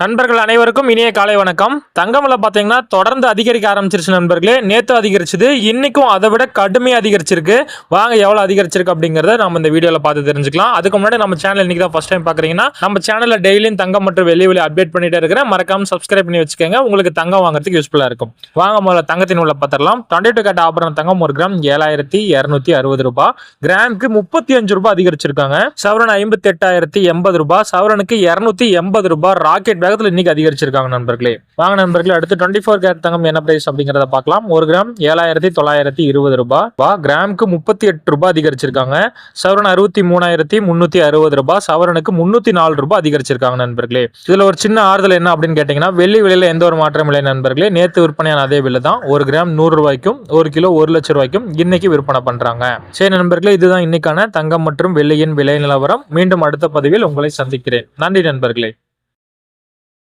நண்பர்கள் அனைவருக்கும் இனிய காலை வணக்கம். தங்கம் விலை பாத்தீங்கன்னா தொடர்ந்து அதிகரிக்க ஆரம்பிச்சிருச்சு நண்பர்களே. நேத்து அதிகரிச்சது, இன்னைக்கும் அதை விட கடுமையா அதிகரிச்சிருக்கு. வாங்க எவ்வளவு அதிகரிச்சிருக்கு அப்படிங்கறத நம்ம இந்த வீடியோல பார்த்து தெரிஞ்சுக்கலாம். அதுக்கு முன்னாடி நம்ம சேனல் இன்னைக்கு தான் ஃபர்ஸ்ட் டைம் பாக்குறீங்கன்னா நம்ம சேனல்ல டெய்லியும் தங்கம் மற்றும் வெள்ளி விலை அப்டேட் பண்ணிட்டே இருக்கிறேன். மறக்காம சப்ஸ்கிரைப் பண்ணி வச்சுக்கோங்க, உங்களுக்கு தங்கம் வாங்குறதுக்கு யூஸ்ஃபுல்லா இருக்கும். வாங்க முதல்ல தங்கத்தின் உள்ள பார்த்துடலாம். 22 கேரட் ஆபரண தங்கம் 1 கிராம் 7260 ரூபாய், கிராமுக்கு 35 ரூபாய் அதிகரிச்சிருக்காங்க. சவரன் 58,080 ரூபாய், சவரனுக்கு 280 ரூபாய். ராக்கெட் வேகத்துல இன்னைக்கு அதிகரிச்சிருக்காங்க நண்பர்களே. வாங்க நண்பர்களே, அடுத்து 24 கேரட் தங்கம் என்ன பிரைஸ் அப்படிங்கறத பார்க்கலாம். 1 கிராம் 7920 ரூபாய், கிராமுக்கு 38 ரூபாய் அதிகரிச்சிருக்காங்க. சவரன் 63,360 ரூபாய், சவரனுக்கு 304 ரூபாய் அதிகரிச்சிருக்காங்க நண்பர்களே. இதுல ஒரு சின்ன ஆறுதல் என்ன அப்படின்னு கேட்டீங்கன்னா, வெள்ளி விலையில எந்த ஒரு மாற்றம் இல்லை நண்பர்களே. நேத்து விற்பனையான அதே விலை தான். 1 கிராம் 100 ரூபாய்க்கும் 1 கிலோ 1 லட்சம் ரூபாய்க்கும் இன்னைக்கு விற்பனை பண்றாங்க. சரி நண்பர்களே, இதுதான் இன்னைக்கான தங்கம் மற்றும் வெள்ளியின் விலை நிலவரம். மீண்டும் அடுத்த பதிவில் உங்களை சந்திக்கிறேன். நன்றி நண்பர்களே.